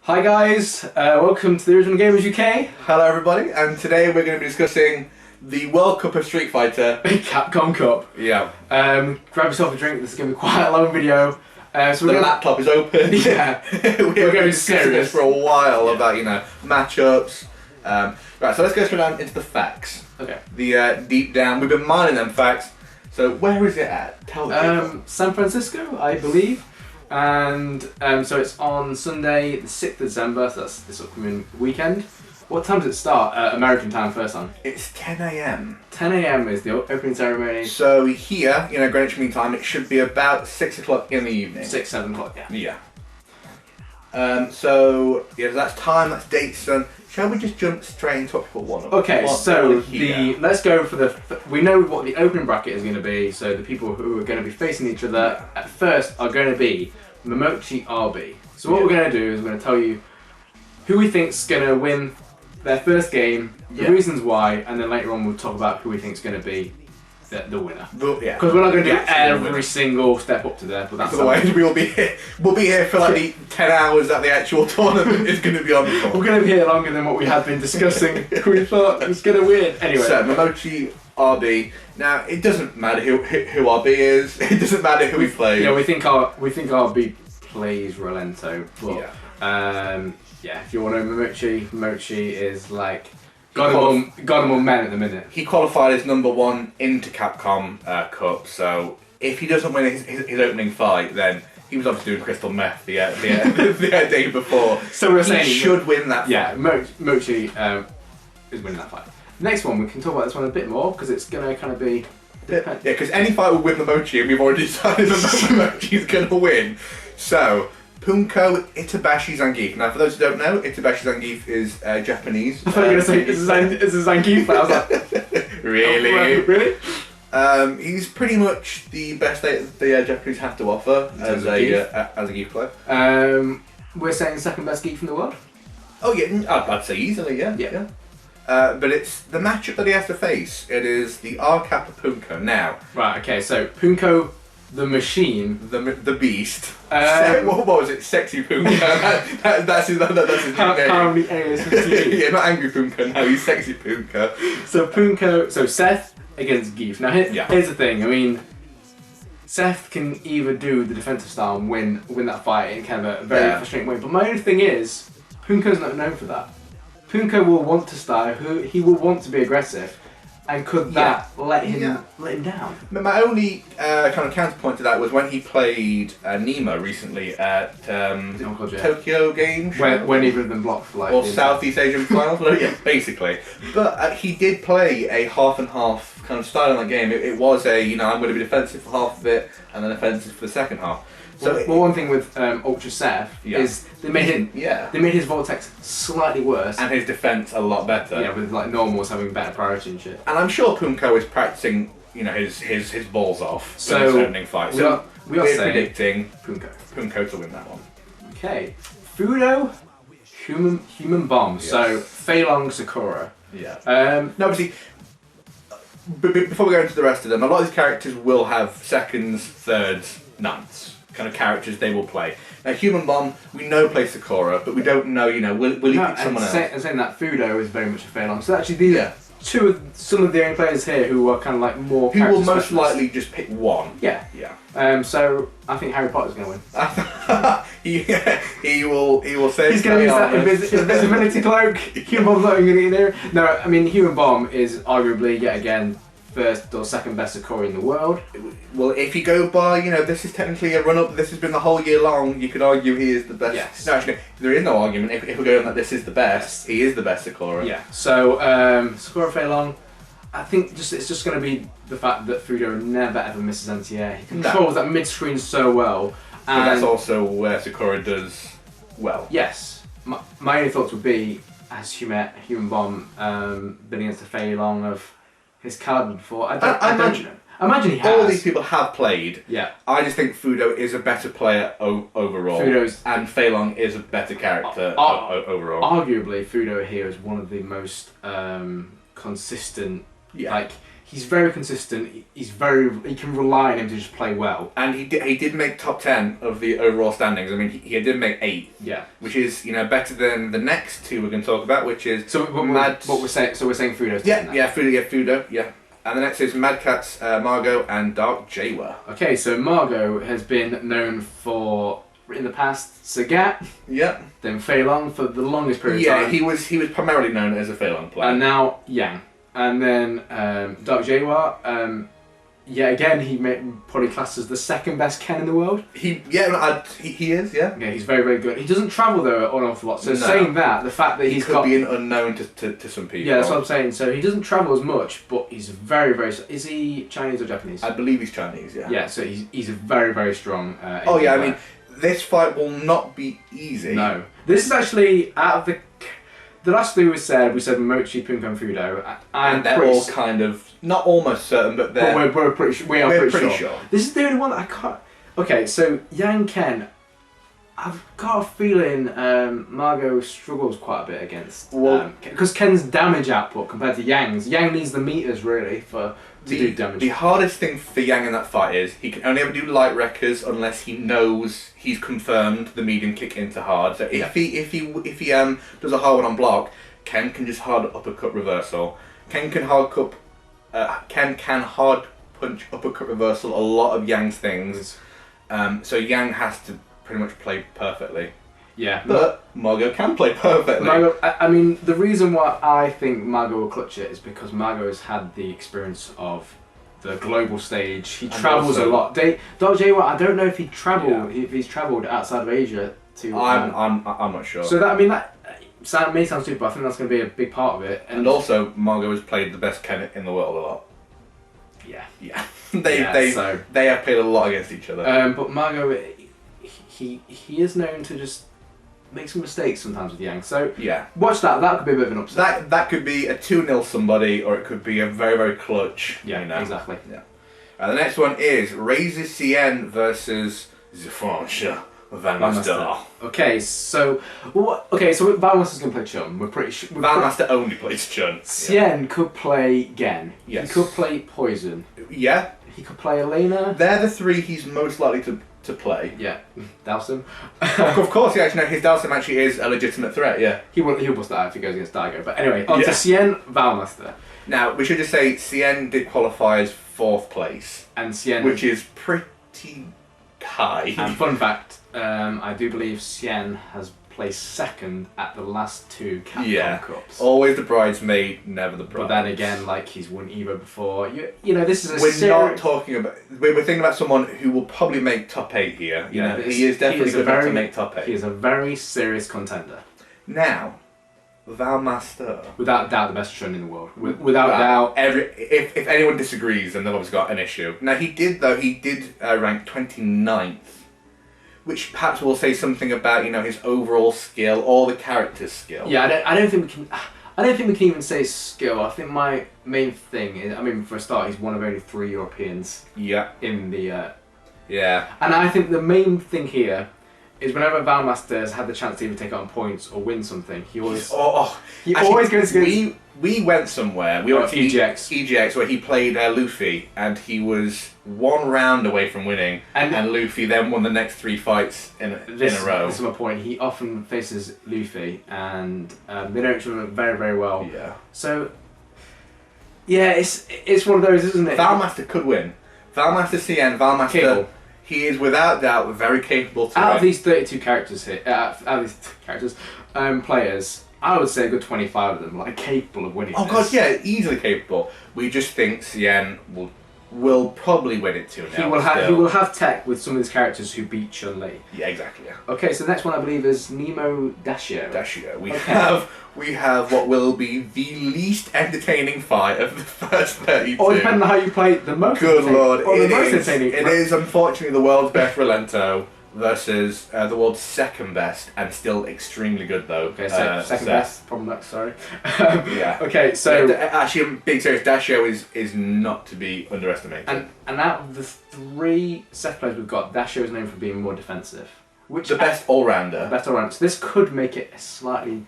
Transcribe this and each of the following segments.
Hi guys, welcome to the Original Gamers UK. Hello everybody, and today we're going to be discussing the World Cup of Street Fighter. Capcom Cup. Yeah. Grab yourself a drink, this is going to be quite a long video. So the laptop is open. Yeah. We're going to be discussing this for a while about, matchups. Right, so let's go straight down into the facts. Okay. The deep down, we've been mining them facts. So where is it at? Tell the people. San Francisco, I believe. And so it's on Sunday, the 6th of December, so that's this upcoming weekend. What time does it start? American time first time. It's 10 AM. 10 AM is the opening ceremony. So here, Greenwich Mean Time, it should be about 6 o'clock in the evening. 6, 7 o'clock, yeah. Yeah. So that's time, that's dates done. Shall we just jump straight into what people want? Okay, so let's go for we know what the opening bracket is going to be, so the people who are going to be facing each other at first are going to be Momochi RB. So what we're going to do is we're going to tell you who we think's going to win their first game, the reasons why, and then later on we'll talk about who we think's going to be the winner. Because we're not going to do every single step up to there, but that's otherwise we'll be here for like the 10 hours that the actual tournament is going to be on. We're going to be here longer than what we had been discussing. We thought it was going to win. Anyway. So Momochi RB. Now it doesn't matter who RB is. It doesn't matter who he plays. Yeah, we think RB plays Rolento. But if you want to know Momochi is like got him on men at the minute. He qualified as #1 into Capcom Cup, so if he doesn't win his opening fight, then he was obviously doing crystal meth the day before. So we're saying he should win that fight. Yeah, Mochi is winning that fight. Next one, we can talk about this one a bit more because it's going to kind of be... Yeah, because any fight will win Momochi, and we've already decided that Momochi's going to win. So, Punko Itabashi Zangief. Now, for those who don't know, Itabashi Zangief is Japanese. I thought you were going to say it's a Zangief, but I was like... Really? Really? He's pretty much the best the Japanese have to offer as a geek player. We're saying second best geek from the world? Oh yeah, I'd say easily, yeah. But it's the matchup that he has to face. It is the R-Kappa Punko. Now, right, okay, so Punko the Machine, the Beast. What was it? Sexy Punko. that's his nickname. How many A's yeah, not Angry Punko. No, he's Sexy Punko. So Seth against Geef. Now here's the thing. I mean, Seth can either do the defensive style and win that fight in kind of a very frustrating way. But my only thing is, Punko's not known for that. Punko will want to style. He will want to be aggressive, and could that let him down? My only kind of counterpoint to that was when he played Nemo recently at Tokyo Game Show. When either of them blocked for like... Or Southeast Asian Finals, yeah, basically. But he did play a half and half kind of style in that game. It was I'm going to be defensive for half of it, and then offensive for the second half. So one thing with Ultra Seth is they made his Vortex slightly worse and his defense a lot better. Yeah, with like normals having better priority and shit. And I'm sure Punko is practicing, his balls off for his opening fight. So we are predicting Punko to win that one. Okay, Fudo, Human Bomb. Yes. So Fei Long Sakura. Yeah. No, obviously. Before we go into the rest of them, a lot of these characters will have seconds, thirds, ninths. Kind of characters they will play. Now, Human Bomb, we know plays Sakura, but we don't know, will he pick someone else? And saying that Fudo is very much a Fei Long. So actually, these are some of the only players here who are kind of like more. Who will most likely just pick one. Yeah. So I think Harry Potter's going to win. he will say he's going to use that invisibility cloak. Human Bomb's not even going to get near. No, I mean Human Bomb is arguably yet again first or second best Sakura in the world. Well, if you go by, this is technically a run-up, this has been the whole year long, you could argue he is the best. Yes. No, actually, there is no argument. If we're going that this is the best, he is the best Sakura. Yeah. So, Sakura Fei Long, I think it's just going to be the fact that Fudo never ever misses anti-air. He controls that mid-screen so well. And that's also where Sakura does well. Yes. My only thoughts would be, has Human Bomb been against a Fei Long of his caliber before? I don't know. Imagine he has. All these people have played. Yeah. I just think Fudo is a better player overall. And Fei Long is a better character overall. Arguably, Fudo here is one of the most consistent. Yeah. Like he's very consistent. He can rely on him to just play well. And he did make top 10 of the overall standings. I mean, he did make 8th. Yeah. Which is, better than the next two we're going to talk about, which is what we're saying. So we're saying Fudo's Fudo, yeah. And the next is Mad Catz, Margot, and Dark Jawa. Okay, so Margot has been known for, in the past, Sagat. Yep. Then Fei Long for the longest period of time. Yeah, he was primarily known as a Fei Long player. And now Yang. And then Dark Jawa, again, he probably classed as the second best Ken in the world. He is, yeah. Yeah, he's very, very good. He doesn't travel though an awful lot. So saying that, the fact that he could be an unknown to some people. Yeah, that's what I'm saying. So he doesn't travel as much, but he's very, very. Is he Chinese or Japanese? I believe he's Chinese. Yeah. Yeah, so he's a very, very strong. I mean, this fight will not be easy. No, this is actually out of the last three we said Momochi, Punko, and Fudo, and they're all kind of not almost certain, but we're pretty sure. This is the only one that I can't. Okay, so Yang Ken, I've got a feeling Margot struggles quite a bit against because Ken's damage output compared to Yang's. Yang needs the meters really to do damage. The hardest thing for Yang in that fight is he can only ever do light wreckers unless he knows he's confirmed the medium kick into hard. So if he does a hard one on block, Ken can just hard uppercut reversal. Ken can hard punch uppercut reversal a lot of Yang's things. So Yang has to pretty much play perfectly. Yeah. But Margot can play perfectly. I mean, the reason why I think Margot will clutch it is because Margot has had the experience of the global stage. He travels a lot. Dark Jawa, I don't know if he's travelled outside of Asia to. I'm not sure. So that may sound stupid, but I think that's going to be a big part of it. And also, Margot has played the best Ken in the world a lot. Yeah. They have played a lot against each other. But Margot, he is known to just make some mistakes sometimes with Yang. So watch that. That could be a bit of an upset. That could be a 2-0 somebody, or it could be a very, very clutch. Yeah, exactly. Yeah. The next one is Razor Cien versus the French Van Master. Okay, so Van Master's gonna play Chun. We're pretty sure. Van Master only plays Chun. Cien could play Gen. Yes. He could play Poison. Yeah. He could play Elena. They're the three he's most likely to play. Yeah, Dalsim. Of course, his Dalsim actually is a legitimate threat. Yeah, he'll bust that out if he goes against Daigo. But anyway, on to Cien, Valmaster. Now we should just say Cien did qualify as 4th place, and Cien, which is pretty high. And fun fact, I do believe Cien has placed 2nd at the last 2 Capcom Cups. Always the bridesmaid, never the bride. But then again, he's won Evo before. This is We're thinking about someone who will probably make top 8 here. He is definitely good enough to make top 8. He is a very serious contender. Now, Valmaster. Without doubt, the best Chun in the world. Without doubt. If anyone disagrees, then they've obviously got an issue. Now, he did rank 29th. Which perhaps will say something about his overall skill or the character's skill. Yeah, I don't think we can even say skill. I think my main thing is, for a start, he's one of only 3 Europeans. Yeah. In the. Yeah. And I think the main thing here is whenever Valmaster has had the chance to even take it on points or win something, he always. Always goes against. We went somewhere. We went to EGX, where he played Luffy, and he was 1 round away from winning, and Luffy then won the next 3 fights in a row. This is my point. He often faces Luffy, and they know each other very, very well. Yeah. So, it's one of those, isn't it? Valmaster could win. Valmaster Cien, Valmaster. Capable. He is without doubt very capable. Out of these 32 characters here, players. I would say a good 25 of them capable of winning. Oh god, yeah, easily capable. We just think Cien will probably win it 2-0. He will have tech with some of these characters who beat Chun-Li. Yeah, exactly. Yeah. Okay, so the next one I believe is Nemo Dashio. We have what will be the least entertaining fight of the first 32. Or depending on how you play, the most. Good lord, entertaining. It is unfortunately the world's best Relento versus the world's 2nd best, and still extremely good though. Okay, second best. Problem next. Sorry. Yeah. Okay, so actually, I'm being serious. Dashio is not to be underestimated. And out of the 3 set players we've got, Dashio is known for being more defensive. The best all-rounder. So this could make it slightly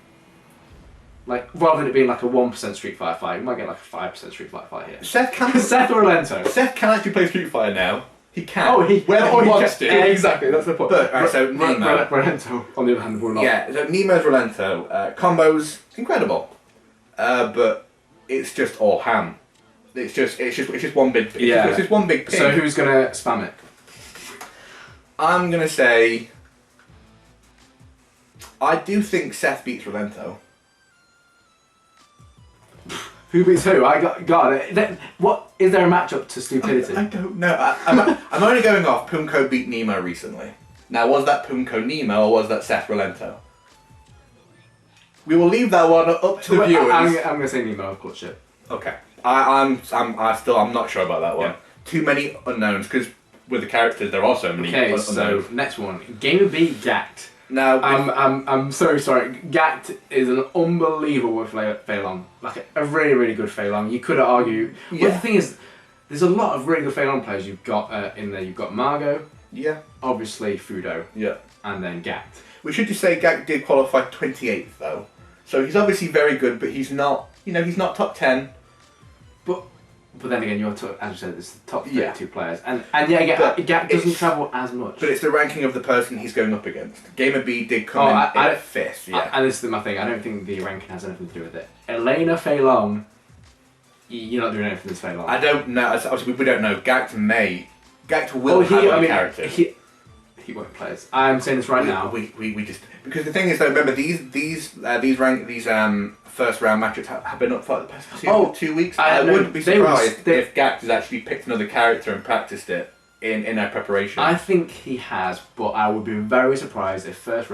Like, rather than it being like a 1% Street Fighter fight, you might get like a 5% Street Fighter fight here. Seth can Seth or Lento? Seth can actually play Street Fighter now. He can. Whether he wants to. Exactly, that's the point. But, alright, so Nemo. Relento, on the other hand, will not. Yeah, so Nemo's Relento. Combos, incredible. But it's just all ham. It's just one big. It's just one big pig. So who's gonna spam it? I'm gonna say. I do think Seth beats Relento. Who beats who? What is there a matchup to stupidity? I don't know. I'm only going off. Pumko beat Nemo recently. Now, was that Pumko Nemo or was that Seth Relento? We will leave that one up to the viewers. I'm gonna say Nemo, of course. Shit. Okay. I'm not sure about that one. Yeah. Too many unknowns because with the characters there are so many. Okay, unknowns. so next one, Gamer B Gact. Now, I'm so sorry. Gact is an unbelievable Fei Long, like a really, really good Fei Long. You could argue, but the thing is, there's a lot of really good Fei Long players you've got in there. You've got Margot, obviously Fudo, and then Gact. We should just say Gact did qualify 28th though, so he's obviously very good, but he's not, he's not top 10. But then again, as you said, it's the top 32 players, and Gact doesn't travel as much. But it's the ranking of the person he's going up against. Gamer B did come in at 5th. And this is my thing. I don't think the ranking has anything to do with it. Elena Fei Long, you're not doing anything with Fei Long. I don't know. Obviously, we don't know. Gact will have other characters. He won't play us. I'm saying this right now. We just because the thing is though. Remember these first round matches have been up for the past 2 weeks. I wouldn't be surprised if Gact has actually picked another character and practiced it in our preparation. I think he has, but I would be very surprised if first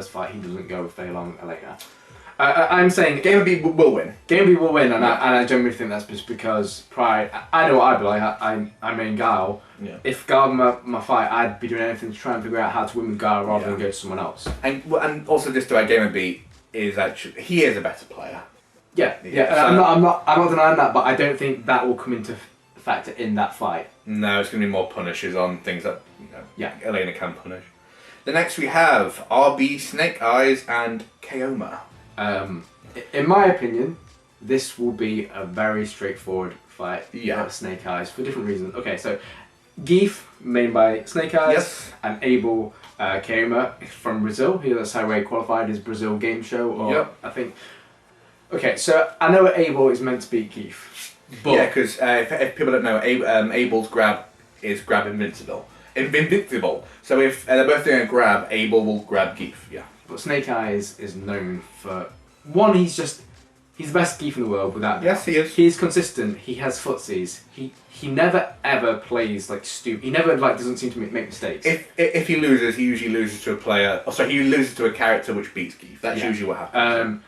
fight he doesn't go with Fei Long Elena. I'm saying Gamer B will win. Gamer B will win, and I generally think that's just because pride. I know what I'd be like. I mean Guile. Yeah. If Guile were my fight, I'd be doing anything to try and figure out how to win with Guile rather than go to someone else. And also just to add, Gamer B is actually he is a better player. Yeah. So I'm not denying that, but I don't think that will come into factor in that fight. No, it's going to be more punishes on things that Elena can punish. The next we have RB, Snake Eyes, and Kaoma. In my opinion, this will be a very straightforward fight for Snake Eyes for different reasons. Okay, so Geef, made by Snake Eyes, and Abel Kaoma from Brazil. That's how he qualified his Brazil game show. I think. Okay, so I know Abel is meant to beat Geef. But because if people don't know, Abel's grab is grab invincible. So if they're both doing a grab, Abel will grab Geef. Yeah. But Snake Eyes is known for one. He's the best Geef in the world without doubt. Yes, he is. He's consistent. He has footsies. He never ever plays like stupid. He never doesn't seem to make mistakes. If he loses, he usually loses to a player. Oh, sorry, he loses to a character which beats Geef. That's usually what happens.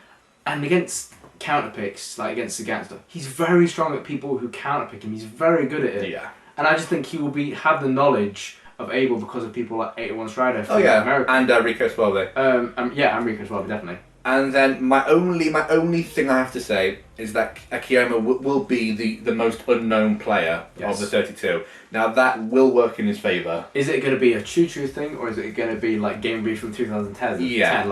And against counterpicks, like against the Gangster, he's very strong at people who counterpick him. He's very good at it. Yeah. And I just think he will have the knowledge of Abel because of people like 81 Strider from America. And Rico Suave. And Rico Suave, definitely. And then my only thing I have to say is that Akiyama will be the most unknown player of the 32. Now that will work in his favour. Is it going to be a Choo-Choo thing, or is it going to be like Game B from 2010? Yeah.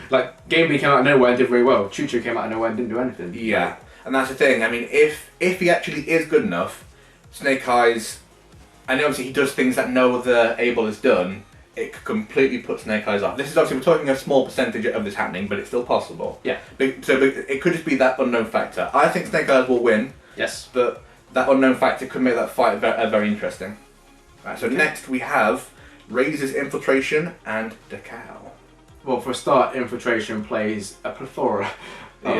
Like Game B came out of nowhere and did very well. Choo-Choo came out of nowhere and didn't do anything. Yeah. And that's the thing. I mean, if he actually is good enough, Snake Eyes, and obviously he does things that no other Abel has done, it could completely put Snake Eyes off. This is obviously, we're talking a small percentage of this happening, but it's still possible. Yeah. So it could just be that unknown factor. I think Snake Eyes will win. Yes. But that unknown factor could make that fight very interesting. Right, so next we have Razor's Infiltration and Decao. Well, for a start, Infiltration plays a plethora of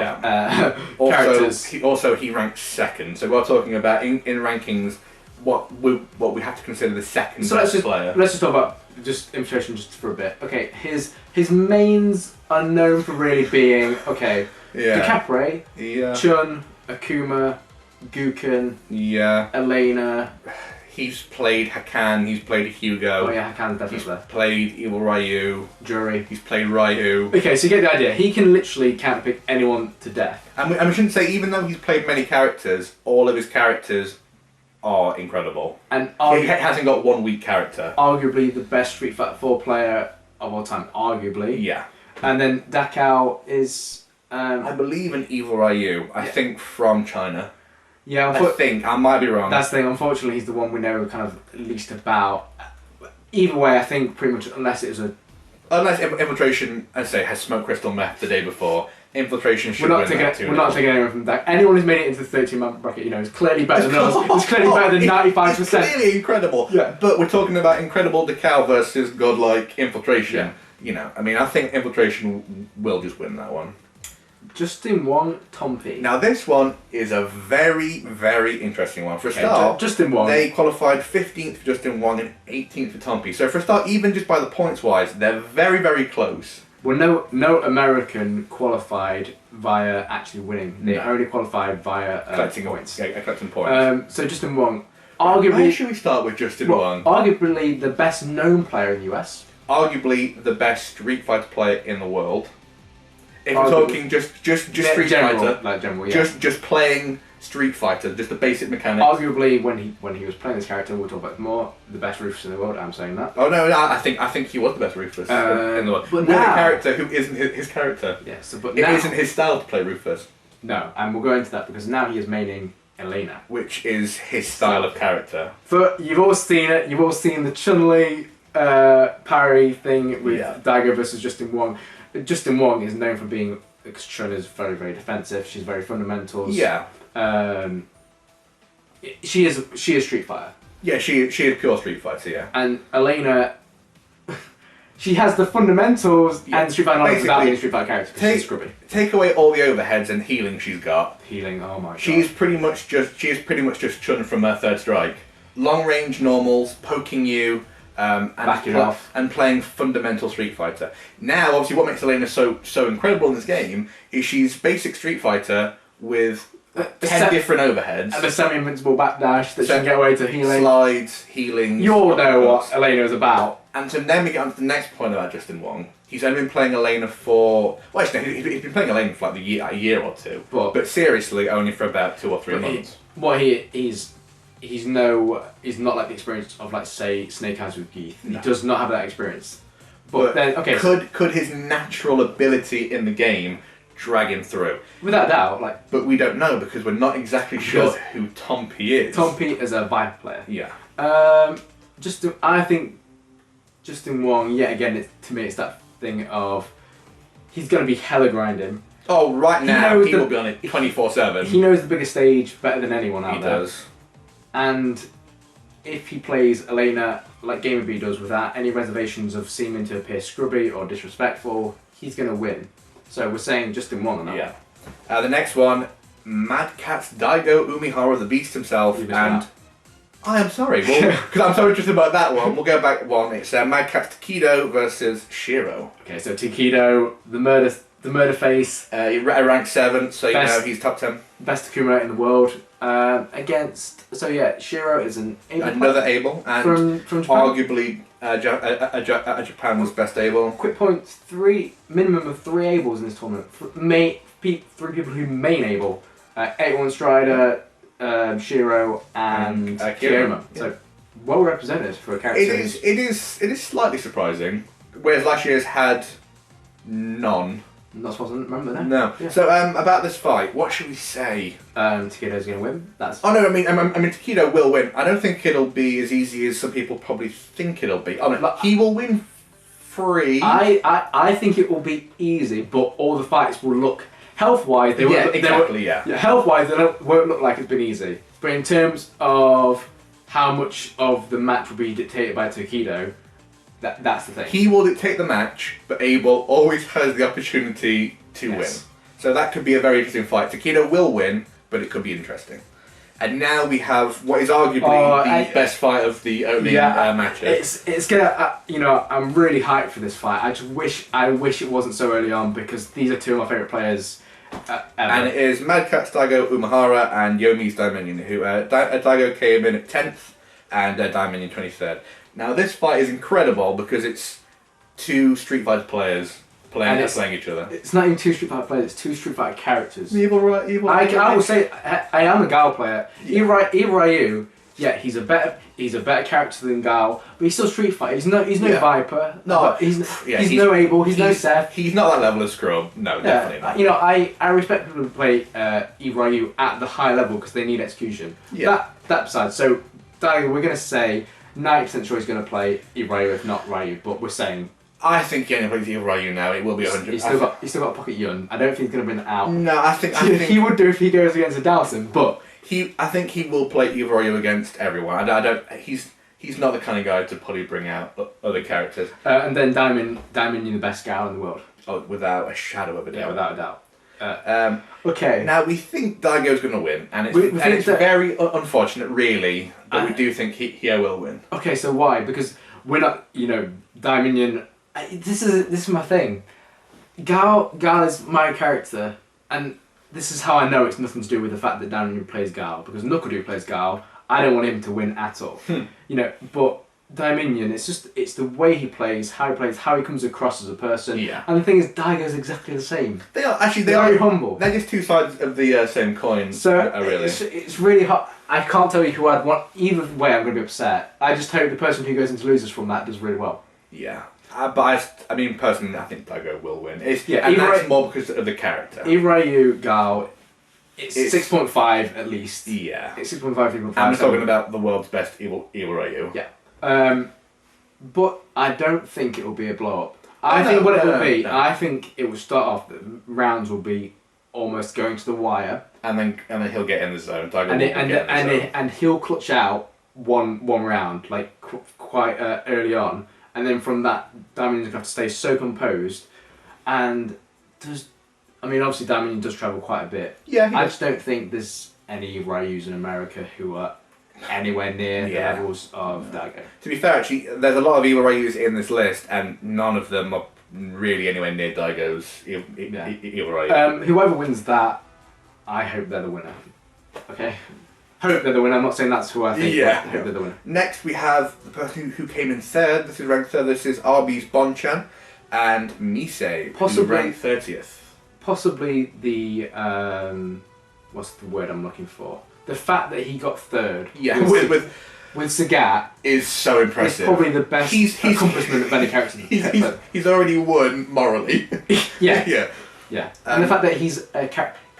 characters. Also, he ranks second. So we're talking about in rankings what we have to consider the second best player. Let's just talk about Infiltration just for a bit. Okay, his mains are known for really being Decapre, Chun, Akuma, Guken, Elena. He's played Hakan, he's played Hugo. Oh yeah, Hakan's definitely. He's played Evil Ryu. Jury. He's played Ryu. Okay, so you get the idea. He can literally counterpick anyone to death. And we shouldn't say, even though he's played many characters, all of his characters are incredible. And he hasn't got one weak character. Arguably the best Street Fighter 4 player of all time. Arguably. Yeah. And then Decao is I believe an Evil Ryu. I think from China. Yeah, I might be wrong. That's the thing. Unfortunately, he's the one we know kind of least about. Either way, I think pretty much unless it was a. Unless Infiltration, I say, has Smoke Crystal Meth the day before, Infiltration should win that too. We're not taking anyone from that. Anyone who's made it into the 13-man bracket, is clearly better than us. It's clearly better than 95%. It's clearly incredible. Yeah. But we're talking about Incredible Decal versus godlike Infiltration. Yeah. I think Infiltration will just win that one. Justin Wong, Tom P. Now this one is a very, very interesting one. For a start, Justin Wong. They qualified 15th for Justin Wong and 18th for Tom P. So for a start, even just by the points wise, they're very, very close. Well, no American qualified via actually winning. They only qualified via collecting points. Yeah, collecting points. So Justin Wong, arguably. Where should we start with Justin Wong? Arguably the best known player in the US. Arguably the best Street Fighter player in the world. If we're talking just Street Fighter, like general, yeah. just playing Street Fighter, just the basic mechanics. Arguably, when he was playing this character, we'll talk about it more. The best Rufus in the world. I'm saying that. Oh no, I think he was the best Rufus in the world. But with now, a character who isn't his character. Yes, but it now, isn't his style to play Rufus. No, and we'll go into that because now he is maining Elena, which is his style of character. But you've all seen it. You've all seen the Chun-Li parry thing with Daigo versus Justin Wong. Justin Wong is known for being. Because Chun is very, very defensive. She's very fundamentals. Yeah. She is Street Fighter. Yeah, she is pure Street Fighter. Yeah. And Elena, she has the fundamentals and Street Fighter knowledge without being a Street Fighter character. She's scrubby. Take away all the overheads and healing she's got. Healing. Oh my god. She is pretty much just Chun from her third strike. Long range normals, poking you. And playing fundamental Street Fighter. Now, obviously, what makes Elena so incredible in this game is she's basic Street Fighter with 10 different overheads. And the semi-invincible backdash that she can get away to healing. Slides, healing. You all know what Elena is about. And so then we get on to the next point about Justin Wong. He's only been playing Elena for... Well, actually, he's been playing Elena for like a year or two. But seriously, only for about 2 or 3 months. He's not like the experience of, like, say, Snake has with Geeth. He does not have that experience. But then, okay. Could his natural ability in the game drag him through? Without doubt, like. But we don't know because we're not exactly sure who Tom P is. Tom P is a Viper player. Yeah. I think Justin Wong, yet again, to me, it's that thing of he's going to be hella grinding. Oh, right now he will be on it 24/7. He knows the biggest stage better than anyone out there. He does. And if he plays Elena like Gamer B does without any reservations of seeming to appear scrubby or disrespectful, he's going to win. So we're saying Justin Wong on that one. The next one, Mad Catz Daigo Umihara, the Beast himself, and... I am sorry, because I'm so interested about that one. We'll go back one. It's Mad Catz Takedo versus Shiro. Okay, so Takedo, the murder face. Rank 7, so you know he's top 10. Best Akuma in the world. Shiro is another Able, and from Japan. Arguably Japan's best Able. Quick point: minimum of 3 Ables in this tournament. 3 people who main Able: 8-1 Strider, Shiro, and Kiyoma. Yeah. So well represented for a character. It is slightly surprising. Whereas last year's had none. Not supposed to remember that. No. Yeah. So about this fight, what should we say? Takedo's going to win. Oh no, I mean Takedo will win. I don't think it'll be as easy as some people probably think it'll be. Oh no, he will win free. I think it will be easy, but all the fights will look health-wise. Health-wise, they won't look like it's been easy. But in terms of how much of the match will be dictated by Takedo. That's the thing. He will dictate the match, but Abel always has the opportunity to win. So that could be a very interesting fight. Takedo will win, but it could be interesting. And now we have what is arguably the best fight of the opening matches. It's gonna, I'm really hyped for this fight. I wish it wasn't so early on because these are 2 of my favourite players ever. And it is Mad Catz Daigo Umihara and Yomi's Daimonion, who Daigo came in at 10th and Daimonion 23rd. Now this fight is incredible because it's 2 Street Fighter players playing each other. It's not even 2 Street Fighter players, it's 2 Street Fighter characters. Evil I will say, I am a Gal player. Either Ryu, yeah, he's a better character than Gal, but he's still Street Fighter. He's no Yeah. Viper. No, he's no Abel. He's no Seth. He's not that level of scrub. No, definitely not. You know, I respect people who play Ryu at the high level because they need execution. Yeah. That aside, so Daigo, we're gonna say 90% sure he's gonna play Ryu if not Ryu, but we're saying. I think he only plays Ryu now. It will be 100. He's still got Pocket Yun. I don't think he's gonna win it out. No, I think he would do if he goes against a Dowson, but. I think he will play Ryu against everyone. I don't. He's not the kind of guy to probably bring out other characters. And then Diamond, you're the best gal in the world. Oh, without a shadow of a doubt. Yeah, without a doubt. Okay. Now we think Daigo's going to win, and it's very unfortunate, really, but we do think he will win. Okay, so why? Because we're not, Diamond. This is my thing. Gal is my character, and this is how I know it's nothing to do with the fact that Diamond plays Gal, because NuckleDu plays Gal. I don't want him to win at all. But Dominion, it's the way he plays, how he comes across as a person. Yeah. And the thing is, Daigo's exactly the same. They are actually very humble. They're just two sides of the same coin. So really. It's really hard. I can't tell you who I'd want. Either way, I'm going to be upset. I just hope the person who goes into losers from that does really well. Yeah. But I mean, personally, I think Daigo will win. And that's more because of the character. Ryu Gal, it's 6.5 at least. Yeah. It's 6.5, 3.5. I'm talking about the world's best evil Ryu. Yeah. But I don't think it will be a blow up. I think what it will be, I think it will start off, the rounds will be almost going to the wire. And then he'll get in the zone. And he'll clutch out one round, like quite early on. And then from that, Diamond is going to have to stay so composed. And obviously Diamond does travel quite a bit. Yeah. I just don't think there's any Ryus in America who are anywhere near the levels of Daigo. To be fair, actually, there's a lot of evil Ryus in this list, and none of them are really anywhere near Daigo's evil Ryu. Whoever wins that, I hope they're the winner. Okay? Hope they're the winner. I'm not saying that's who I think, but I hope they're the winner. Next, we have the person who came in third. This is ranked third. This is RB's Bonchan and Misei, who ranked 30th. Possibly the... what's the word I'm looking for? The fact that he got third with Sagat is so impressive. It's probably the best accomplishment of any character. He's already won morally. Yeah. And the fact that he's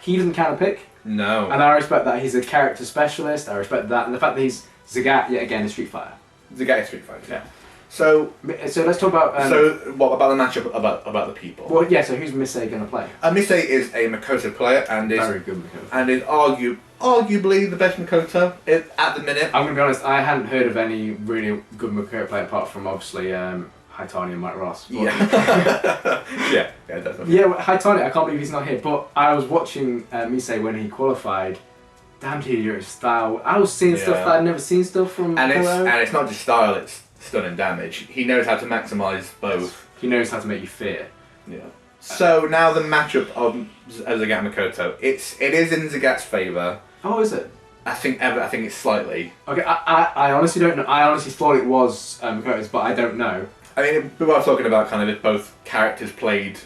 he doesn't counterpick. No. And I respect that. He's a character specialist. I respect that. And the fact that he's Sagat, yet again, is Street Fighter. Sagat is Street Fighter. Yeah. So let's talk about... so what about the matchup about the people? Well, yeah, so who's Misei going to play? Misei is a Makoto player and is... Very good Makoto. And is arguably the best Makoto at the minute. I'm going to be honest, I hadn't heard of any really good Makoto player apart from obviously Haitani and Mike Ross. But Yeah, definitely. Yeah, Haitani, I can't believe he's not here. But I was watching Misei when he qualified. Damn, his style. I was seeing stuff that I'd never seen stuff from and it's not just style, it's stunning damage. He knows how to maximise both. He knows how to make you fear. Yeah. So now the matchup of Sagat and Makoto, it is in Zagat's favour. Oh, is it? I think it's slightly. Okay, I honestly don't know. I honestly thought it was Makoto's, but I don't know. I mean, we were talking about kind of if both characters played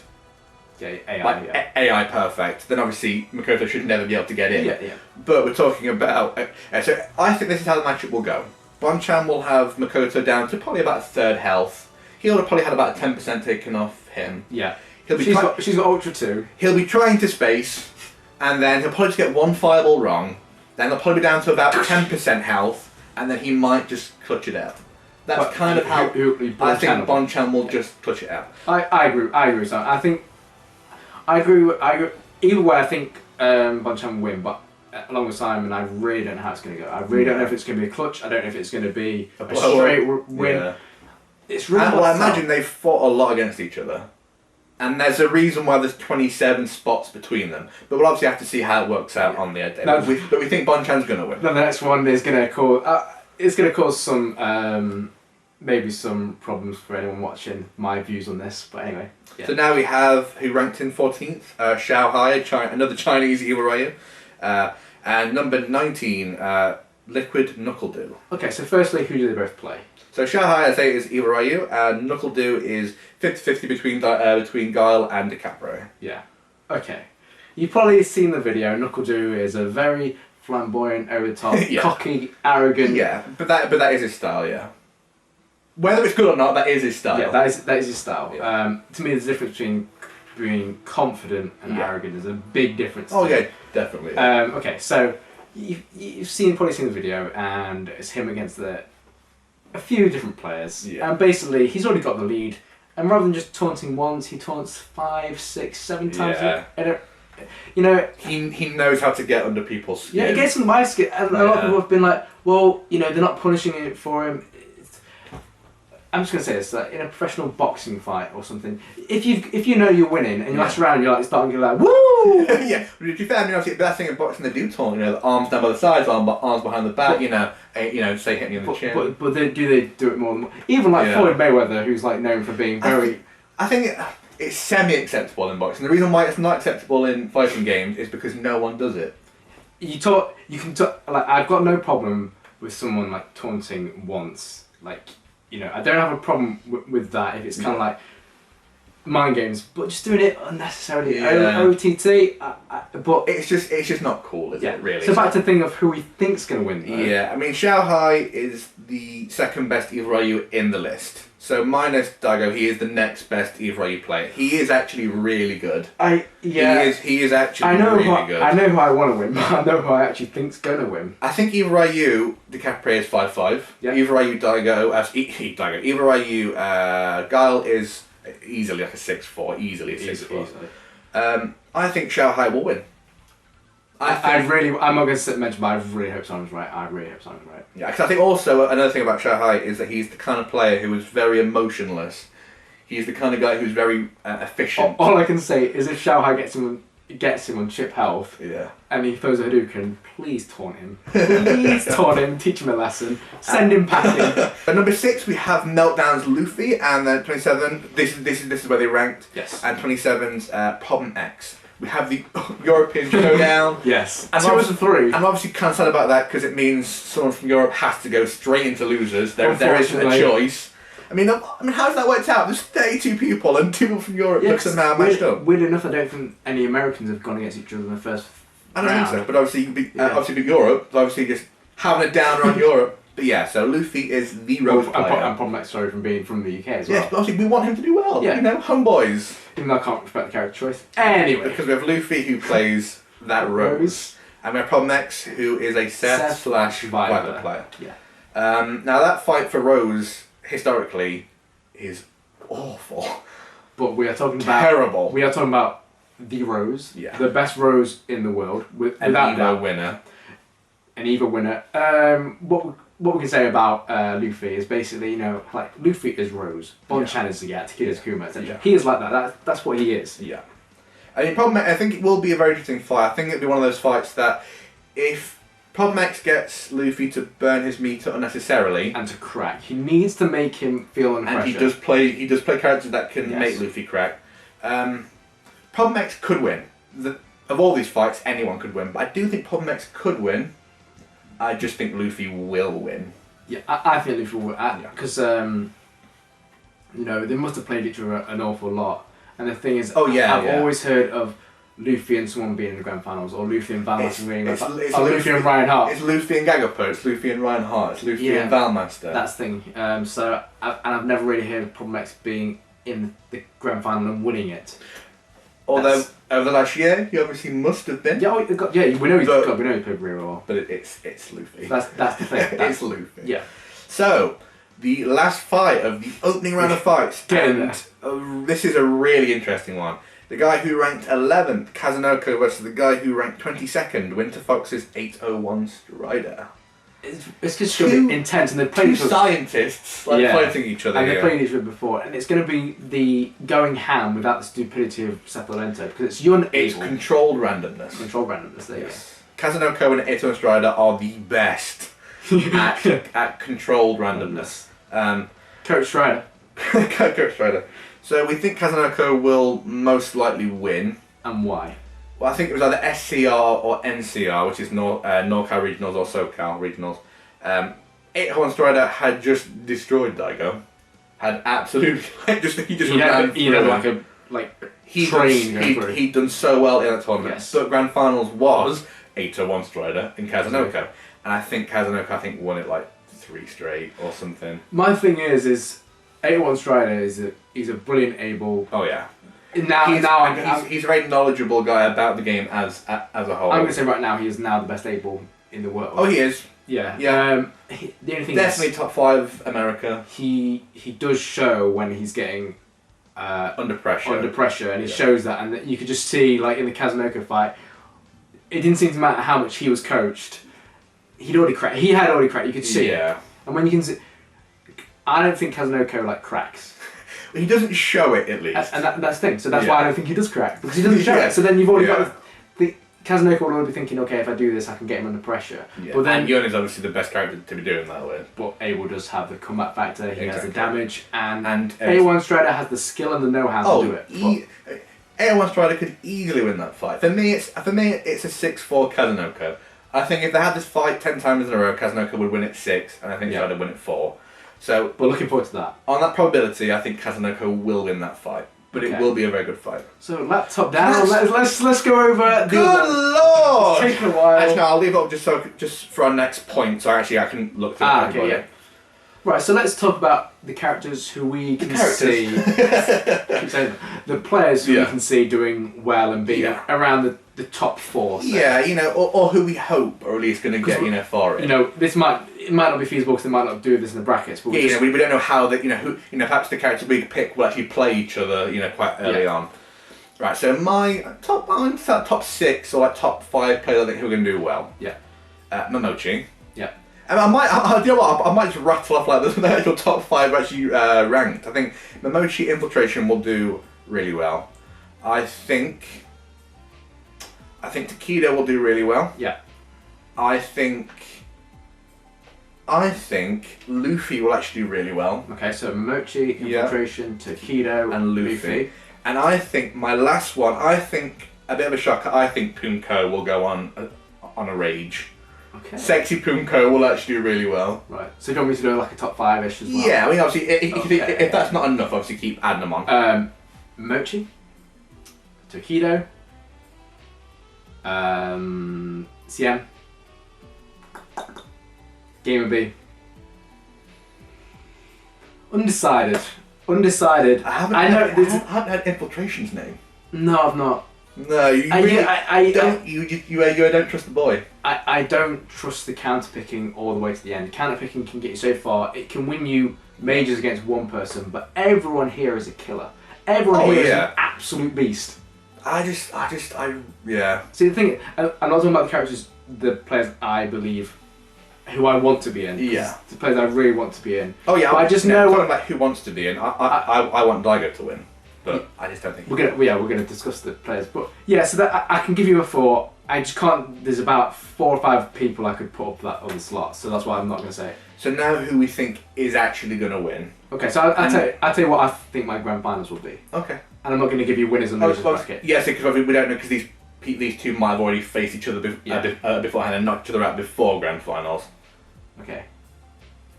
AI perfect, then obviously Makoto should never be able to get in. Yeah. But we're talking about... so I think this is how the matchup will go. Bonchan will have Makoto down to probably about a third health. He'll have probably had about 10% taken off him. Yeah. She's got Ultra 2. He'll be trying to space, and then he'll probably just get one fireball wrong. Then he'll probably be down to about 10% health, and then he might just clutch it out. That's kind of how I think Bonchan will just clutch it out. I agree with that. I agree. Either way, I think Bonchan will win, but along with Simon, I really don't know how it's going to go. I really don't know if it's going to be a clutch. I don't know if it's going to be a straight win. Yeah. It's really I imagine they've fought a lot against each other. And there's a reason why there's 27 spots between them. But we'll obviously have to see how it works out on the day. But we think Bonchan's going to win. The next one is going to cause some... maybe some problems for anyone watching my views on this, but anyway. Yeah. So now we have who ranked in 14th, Xiao Hai, another Chinese evil Ryu, and number 19, Liquid NuckleDu. Okay, so firstly, who do they both play? So Xiao Hai, I say, is evil Ryu, and NuckleDu is 50-50 between Guile and DiCaprio. Yeah. Okay. You've probably seen the video. NuckleDu is a very flamboyant, over the top, Yeah. cocky, arrogant. Yeah, but that is his style. Yeah. Whether it's good or not, that is his style. Yeah, that is his style. Yeah. To me, there's a difference between being confident and arrogant. There's a big difference. Oh yeah, definitely. Yeah. Okay, so you've probably seen the video, and it's him against a few different players. Yeah. And basically, he's already got the lead. And rather than just taunting once, he taunts 5, 6, 7 times. Yeah. And you know, he knows how to get under people's skin. yeah, he gets under my skin. And a lot of people have been like, well, you know, they're not punishing it for him. I'm just gonna say this: like in a professional boxing fight or something, if you know you're winning and you last round, you're like starting to go like woo. Yeah, but to be fair, I mean, obviously the best thing in boxing they do taunt, you know, the arms down by the sides, arms behind the back, say hitting you in the chin. But they do it more and more? Even like Floyd Mayweather, who's like known for being very. I think it's semi-acceptable in boxing. The reason why it's not acceptable in fighting games is because no one does it. You can talk like I've got no problem with someone like taunting once, like. You know, I don't have a problem with that if it's kind of like mind games, but just doing it unnecessarily. OTT, but it's just not cool, is it? Really. So back to the thing of who he thinks going to win. Though. Yeah, I mean, Xiaohai is the second best Eve Ryu in the list. So minus Daigo, he is the next best Eve Ryu player. He is actually really good. He is actually really good. I know who I want to win, but I know who I actually think's going to win. I think Eve Ryu, DiCaprio is 5'5". Yeah. Eve Ryu Daigo, Eve Ryu Guile is easily like a 6'4", easily a 6'4". I think Xiaohai will win. I'm not going to mention, but I really hope Simon's right. Yeah, because I think also another thing about Xiaohai is that he's the kind of player who is very emotionless. He's the kind of guy who's very efficient. All I can say is if Xiaohai gets him on chip health, and he throws a Hadouken, please taunt him. Please taunt him, teach him a lesson, send him packing. At number 6 we have Meltdown's Luffy, and then 27. This is where they ranked. Yes. And 27's Problem X. We have the European Showdown. Yes. And 2 of the 3. I'm obviously kind of sad about that because it means someone from Europe has to go straight into losers. There isn't a choice. I mean, how's that worked out? There's 32 people and 2 people from Europe have somehow matched up. Weird enough, I don't think any Americans have gone against each other in the first I don't think so, but obviously Europe, obviously just having a downer on Europe. But yeah, so Luffy is the road player. And Problem X, sorry, from being from the UK as well. Yes, but obviously we want him to do well. Yeah. You know, homeboys. Even though I can't respect the character choice. Anyway. Because we have Luffy who plays that Rose. And we have Problem X who is a Seth/Violet player. Yeah. Now that fight for Rose, historically, is awful. But we are talking about... Terrible. We are talking about the Rose. Yeah. The best Rose in the world. An EVO winner. An EVO winner. What we can say about Luffy is basically, you know, like Luffy is Rose, Bonchan is Zagat, Takeda is Kuma, etc. Yeah. He is like that. That's what he is. Yeah. I mean, Problem X, I think it will be a very interesting fight. I think it'll be one of those fights that if Problem X gets Luffy to burn his meat unnecessarily and to crack, he needs to make him feel under pressure. And he does play characters that can make Luffy crack. Problem X could win. Of all these fights, anyone could win, but I do think Problem X could win. I just think Luffy will win. Yeah, I think Luffy will win. Because, you know, they must have played each other an awful lot. And the thing is, I've always heard of Luffy and someone being in the grand finals, or Luffy and Valmaster being in the grand finals. Luffy and Ryan Hart. It's Luffy and Gagapo, it's Luffy and Ryan Hart, it's Luffy and Valmaster. That's the thing. And I've never really heard of Problem X being in the grand final and winning it. Although over the last year, he obviously must have been. We know he's played really well. But it's Luffy. That's the thing. It's Luffy. Yeah. So the last fight of the opening round of fights, this is a really interesting one. The guy who ranked 11th, Kazunoko, versus the guy who ranked 22nd, Winter Fox's 801 Strider. It's just going to be intense, and they played each other. Scientists fighting each other. And they played each other before, and it's going to be the going ham without the stupidity of Seth Lorento, because it's unable. It's controlled randomness. Controlled randomness. There you go. Kazunoko and 801 Strider are the best at controlled randomness. Coach Strider. Coach Strider. So we think Kazunoko will most likely win. And why? Well, I think it was either SCR or NCR, which is NorCal Regionals or SoCal Regionals. 801 Strider had just destroyed Daigo. Had absolutely he just ran through. He'd done so well in the tournament. Yes. But Grand Finals was 801 Strider in Kazunoko. And I think Kazunoko won it like 3 straight or something. My thing is 801 Strider he's a brilliant able. Oh yeah. He's He's a very knowledgeable guy about the game as a whole. I'm going to say right now he is now the best able in the world. Oh, he is. Yeah. Yeah. The only thing definitely is, top 5 America. He does show when he's getting under pressure, and he shows that, and you could just see like in the Kazunoko fight, it didn't seem to matter how much he was coached. He had already cracked. You could see. Yeah. And when you can see, I don't think Kazunoko like cracks. He doesn't show it at least. And that's the thing. So that's why I don't think he does crack, because he doesn't show it. So then you've already got the Kazunoko will already be thinking, okay, if I do this, I can get him under pressure. Yeah. But then and Yun is obviously the best character to be doing that with. But Abel does have the combat factor. He has the damage, and 801 Strider has the skill and the know-how to do it. 801 Strider could easily win that fight. For me, it's a 6-4 Kazunoko. I think if they had this fight 10 times in a row, Kazunoko would win it 6, and I think Strider would win it 4. So, but looking forward to that. On that probability, I think Kazunoko will win that fight, but it will be a very good fight. So laptop down. Let's go over. Good lord! It's taken a while. Actually, no, I'll leave it up just for our next point. So actually, I can look through. Okay, yeah. Right. So let's talk about the characters who we can see. Keep saying the players who we can see doing well and being around the top 4. So. Yeah, or who we hope are at least going to get far in. It might not be feasible because they might not do this in the brackets. But we don't know how that perhaps the characters we pick will actually play each other quite early on. Right. So my top 6 or like top 5 players I think who are going to do well. Yeah. Momochi. Yeah. And I might just rattle off like the actual top 5 actually ranked. I think Momochi Infiltration will do really well. I think Takedo will do really well. Yeah. I think Luffy will actually do really well. Okay, so Momochi, Infiltration, Takedo, and Luffy. And I think my last one, a bit of a shocker, I think Pumko will go on a rage. Okay. Sexy Pumko will actually do really well. Right. So you want me to do like a top 5-ish as well? Yeah, I mean obviously if that's not enough, obviously keep adding them on. Mochi, Takedo, CM, Gamer B. Undecided. I haven't had Infiltration's name. No, I've not. No, you don't. You don't trust the boy. I don't trust the counter picking all the way to the end. Counter picking can get you so far. It can win you majors against one person, but everyone here is a killer. Everyone here is an absolute beast. Yeah. See, the thing, I'm not talking about the characters, the players I believe, who I want to be in. Yeah. The players I really want to be in. Oh yeah. But I just know talking about who wants to be in. I want Daigo to win. But I just don't think we're gonna discuss the players. But yeah, so that I can give you a 4. I just can't. There's about 4 or 5 people I could put up that on the slot, so that's why I'm not gonna say it. So now, who we think is actually gonna win? Okay, so I'll tell you what I think my grand finals will be. Okay. And I'm not gonna give you winners and losers bracket. Yes, because we don't know because these two might have already faced each other beforehand and knocked each other out before grand finals. Okay.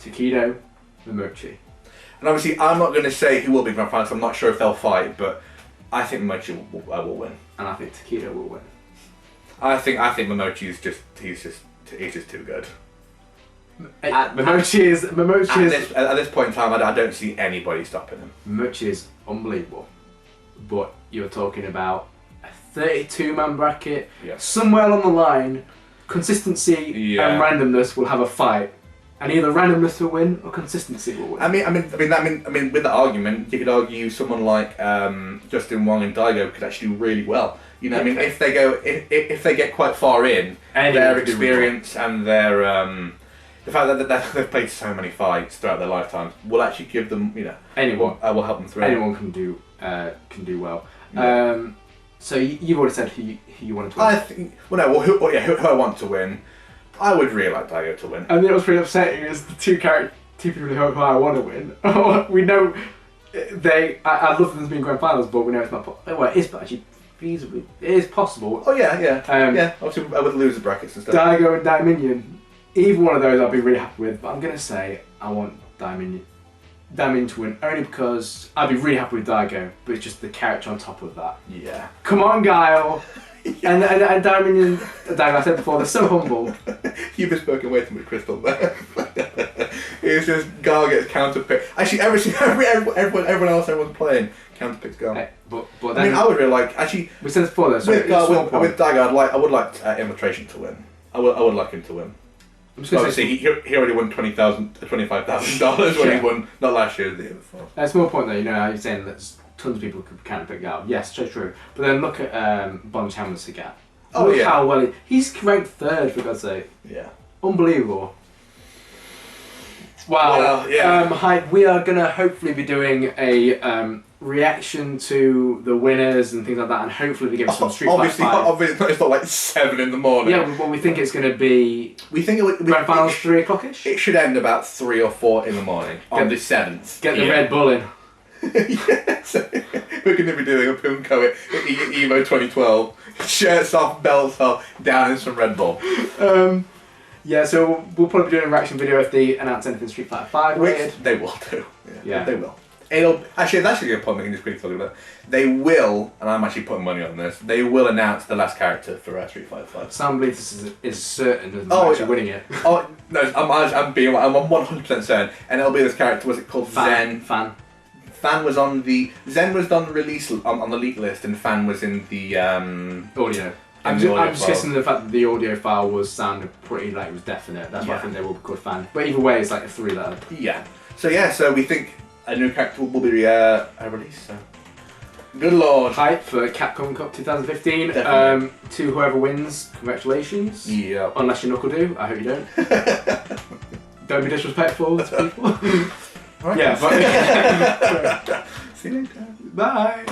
Takedo, Momochi. And obviously, I'm not going to say who will be grand finals. I'm not sure if they'll fight, but I think Momochi will win. And I think Takedo will win. I think Momochi is just too good. Momochi is at this point in time. I don't see anybody stopping him. Momochi is unbelievable, but you're talking about a 32-man bracket. Yeah. Somewhere along the line, consistency and randomness will have a fight. And either randomness will win or consistency will win. I mean, with that argument, you could argue someone like Justin Wong and Daigo could actually do really well. I mean, if they get quite far in, their experience and their the fact that they've played so many fights throughout their lifetimes will actually give them, anyone will help them through. Anyone can do well. Yeah. So you've already said who you wanted to win. I think. Who I want to win. I would really like Daigo to win. And what's really upsetting is the two people who I want to win. We know I love them as being grand finals, but we know it's not. Well, it is actually feasible. It is possible. Oh yeah. Obviously, with loser brackets and stuff. Daigo and Daiminion. Either one of those I'll be really happy with. But I'm gonna say I want Daiminion to win only because I'd be really happy with Daigo, but it's just the character on top of that. Yeah. Come on, Guile. and Diamond, I said before, they're so humble. You've been spoken way too much, Crystal. It's just Gar gets counterpicked. Actually, everyone playing counterpicks Gar. Hey, but I then, mean, I would really like actually we said this before though. Sorry, with Dagger, I would like Infiltration to win. I would like him to win. I'm just gonna Obviously, he already won $25,000 when he won not last year, the year before. That's more point though. You know how you're saying that tons of people could counterpick Gal. Yes, so true. But then look at Bon Chandler's Sagat. Oh Look yeah. how well he's ranked 3rd for God's sake. Yeah. Unbelievable. Wow. Well, yeah. Hi, we are gonna hopefully be doing a reaction to the winners and things like that, and hopefully we give some Street Fighter 5. Obviously, it's not like 7 in the morning. Yeah, well, we think it's gonna be. We think Grand finals 3 o'clock-ish. It should end about 3 or 4 in the morning on the 7th. Get the Red Bull in. Yes. We're going to be doing a Pumco at Evo 2012. Shirts off, belts off, down in some Red Bull. Yeah, so we'll probably be doing a reaction video if they announce anything Street Fighter 5 related. Which they will do. Yeah. They will. Actually, that's a good point. We can just quickly talk about it. They will, and I'm actually putting money on this. They will announce the last character for Street Fighter 5. Sam believes this is certain of them Oh, actually yeah. winning it. Oh no, I'm 100% certain, and it'll be this character. Was it called Zen? Fan. Fan was on the Zen was on the release on the leak list, and Fan was in the Audio. I'm just guessing the fact that the audio file was sounded pretty like it was definite. That's why I think they will be called Fan. But either way, it's like a 3-letter. Yeah. So we think a new character will be released. So. Good lord. Hype for Capcom Cup 2015. Definitely. To whoever wins, congratulations. Yeah. Unless you knuckle do, I hope you don't. Don't be disrespectful to people. Right. Yeah. But See you later. bye.